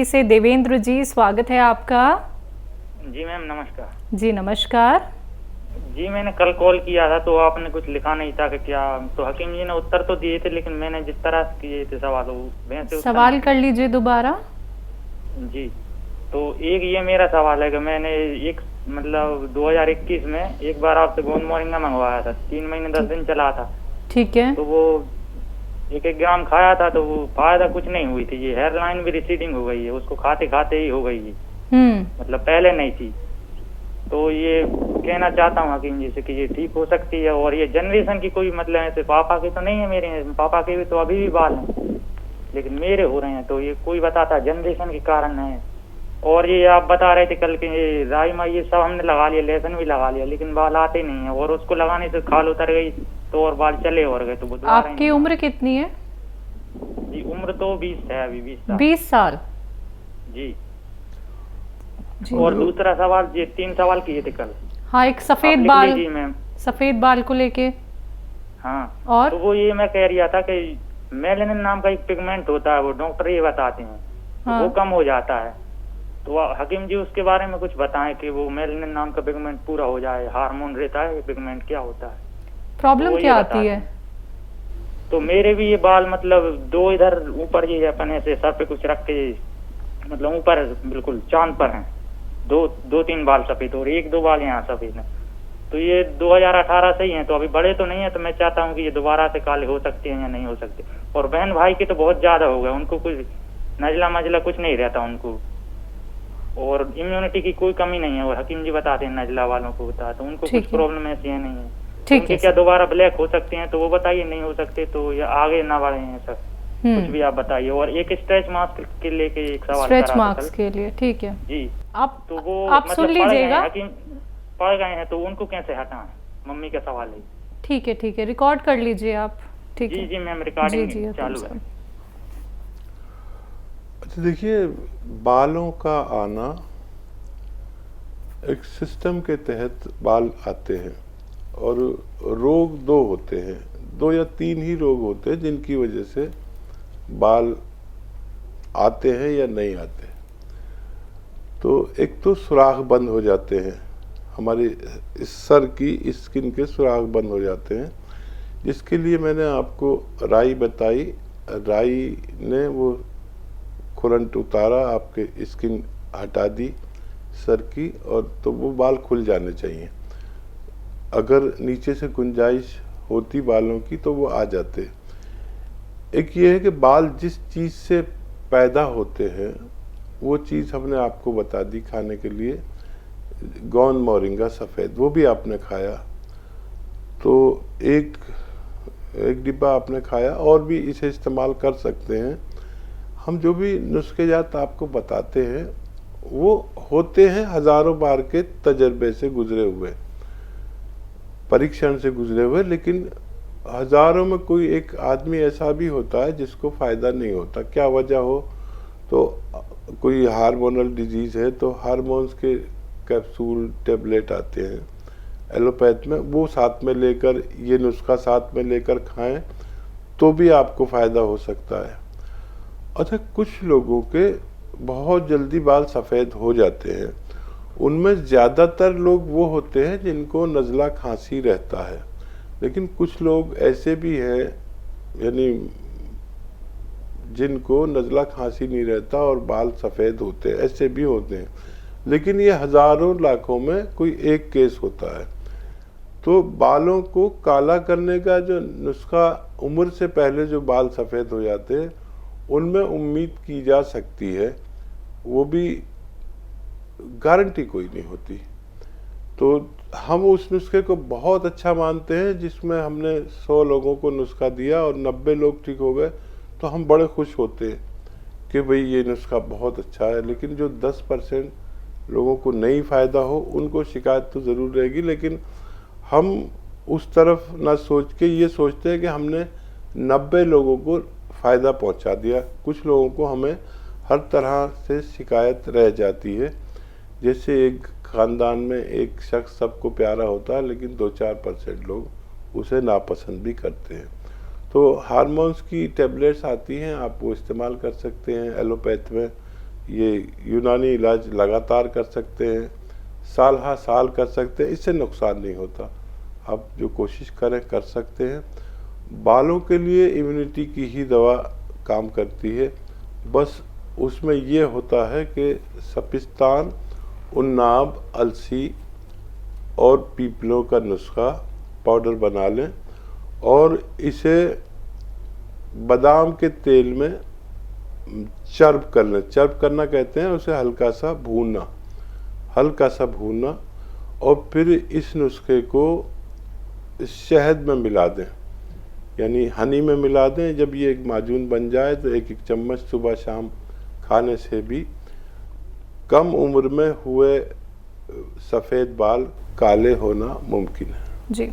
MP से देवेंद्र जी, स्वागत है आपका। जी मैम नमस्कार। जी नमस्कार। जी मैंने कल कॉल किया था तो आपने कुछ लिखा नहीं था कि क्या, तो हकीम जी ने उत्तर तो दिए थे लेकिन मैंने जिस तरह से किए थे सवाल वो वैसे उत्तर सवाल नहीं कर दिए। लीजिए दोबारा। जी, तो एक ये मेरा सवाल है कि मैंने एक मतलब 2021 में एक बार आपसे गोंद मोरिंगा मंगवाया था, 3 महीने 10 दिन चला था। ठीक है। तो वो 1-1 ग्राम खाया था तो वो फायदा कुछ नहीं हुई थी, ये हेयर लाइन भी रिसीडिंग हो गई है, उसको खाते खाते ही हो गई है, मतलब पहले नहीं थी। तो ये कहना चाहता हूँ हकीम जी से कि ये ठीक हो सकती है, और ये जनरेशन की कोई मतलब ऐसे पापा के तो नहीं है, मेरे पापा के भी तो अभी भी बाल हैं लेकिन मेरे हो रहे हैं, तो ये कोई बताता जनरेशन के कारण है। और ये आप बता रहे थे कल के ये राजमा ये सब हमने लगा लिया, लहसुन भी लगा लिया, लेकिन बाल आते नहीं है, और उसको लगाने से खाल उतर गई तो और बाल चले और गए, तो वो दोबारा ही आपकी नहीं उम्र आए। कितनी है? जी उम्र तो 20 है, अभी 20 साल। 20 साल। जी। जी। और दूसरा सवाल, ये 3 सवाल किए थे कल, हाँ, एक आप सफेद लिख बाल, लीजिए मैम। सफेद बाल को लेके। हाँ, और तो वो ये मैं कह रहा था कि मेलेनिन नाम का एक पिगमेंट होता है, वो डॉक्टर ये बताते हैं, तो हाँ। वो कम हो जाता है, तो हकीम जी उसके बारे में कुछ बताएं कि वो मेलेनिन नाम का पिगमेंट पूरा हो जाए, हार्मोन रहता है, ये पिगमेंट क्या होता है, प्रॉब्लम तो क्या ये आती है? तो मेरे भी ये बाल मतलब 2 इधर ऊपर ये अपन ऐसे सर पे कुछ रख के मतलब ऊपर बिल्कुल चांद पर हैं, 2-3 बाल सफेद और 1-2 बाल यहाँ सफेद हैं, तो ये 2018 से ही हैं, तो अभी बड़े तो नहीं है, तो मैं चाहता हूँ कि ये दोबारा से काले हो सकते हैं या नहीं हो सकते। और बहन भाई के तो बहुत ज्यादा हो गए, उनको कुछ नजला मजला कुछ नहीं रहता उनको, और इम्यूनिटी की कोई कमी नहीं है, और हकीम जी बताते हैं नजला वालों को होता है, तो उनको कुछ प्रॉब्लम ऐसी है नहीं है, तो उनके क्या दोबारा ब्लैक हो सकते हैं, तो वो बताइए, नहीं हो सकते तो या आगे ना बढ़े हैं सर, कुछ भी आप बताइए। और एक स्ट्रेच मार्क्स के लेके एक सवाल स्ट्रेच मार्क्स के लिए, ठीक है जी। आप तो वो आप मतलब सुन लीजिएगा, पढ़ गए हैं तो उनको कैसे हटाएं, मम्मी का सवाल है। ठीक है, ठीक है, रिकॉर्ड कर लीजिए आप। ठीक है जी मैम, रिकॉर्डिंग चालू है। अच्छा देखिए, बालों का आना एक सिस्टम के तहत बाल आते हैं, और रोग 2 होते हैं, 2 या 3 ही रोग होते हैं जिनकी वजह से बाल आते हैं या नहीं आते। तो एक तो सुराख बंद हो जाते हैं, हमारी सर की स्किन के सुराख बंद हो जाते हैं, जिसके लिए मैंने आपको राई बताई, राई ने वो खुरंट उतारा, आपके स्किन हटा दी सर की, और तो वो बाल खुल जाने चाहिए। अगर नीचे से गुंजाइश होती बालों की तो वो आ जाते। एक ये है कि बाल जिस चीज़ से पैदा होते हैं वो चीज़ हमने आपको बता दी खाने के लिए, गोंद मोरिंगा सफ़ेद, वो भी आपने खाया, तो एक डिब्बा आपने खाया, और भी इसे इस्तेमाल कर सकते हैं। हम जो भी नुस्खे जात आपको बताते हैं वो होते हैं हज़ारों बार के तजर्बे से गुजरे हुए, परीक्षण से गुजरे हुए, लेकिन हज़ारों में कोई एक आदमी ऐसा भी होता है जिसको फ़ायदा नहीं होता। क्या वजह हो, तो कोई हार्मोनल डिजीज़ है तो हार्मोन्स के कैप्सूल टेबलेट आते हैं एलोपैथ में, वो साथ में लेकर, ये नुस्खा साथ में लेकर खाएं तो भी आपको फ़ायदा हो सकता है। अच्छा, कुछ लोगों के बहुत जल्दी बाल सफ़ेद हो जाते हैं, उनमें ज़्यादातर लोग वो होते हैं जिनको नज़ला खांसी रहता है, लेकिन कुछ लोग ऐसे भी हैं यानी जिनको नज़ला खांसी नहीं रहता और बाल सफ़ेद होते हैं, ऐसे भी होते हैं, लेकिन ये हज़ारों लाखों में कोई एक केस होता है। तो बालों को काला करने का जो नुस्खा, उम्र से पहले जो बाल सफ़ेद हो जाते हैं उनमें उम्मीद की जा सकती है, वो भी गारंटी कोई नहीं होती। तो हम उस नुस्खे को बहुत अच्छा मानते हैं जिसमें हमने 100 लोगों को नुस्खा दिया और 90 लोग ठीक हो गए, तो हम बड़े खुश होते हैं कि भाई ये नुस्खा बहुत अच्छा है। लेकिन जो 10% लोगों को नहीं फ़ायदा हो उनको शिकायत तो ज़रूर रहेगी, लेकिन हम उस तरफ ना सोच के ये सोचते हैं कि हमने 90 लोगों को फ़ायदा पहुंचा दिया। कुछ लोगों को हमें हर तरह से शिकायत रह जाती है, जैसे एक ख़ानदान में एक शख्स सबको प्यारा होता है लेकिन 2-4% लोग उसे नापसंद भी करते हैं। तो हार्मोन्स की टेबलेट्स आती हैं, आप वो इस्तेमाल कर सकते हैं एलोपैथ में, ये यूनानी इलाज लगातार कर सकते हैं, साल हर साल कर सकते हैं, इससे नुकसान नहीं होता। आप जो कोशिश करें कर सकते हैं। बालों के लिए इम्यूनिटी की ही दवा काम करती है, बस उसमें ये होता है कि सपिस्तान, उन्नाब, अलसी और पीपलों का नुस्खा पाउडर बना लें और इसे बादाम के तेल में चर्ब कर लें। चर्ब करना कहते हैं उसे हल्का सा भूनना, हल्का सा भूनना, और फिर इस नुस्खे को शहद में मिला दें, यानी हनी में मिला दें। जब ये एक माजून बन जाए तो एक एक चम्मच सुबह शाम खाने से भी कम उम्र में हुए सफ़ेद बाल काले होना मुमकिन है। जी।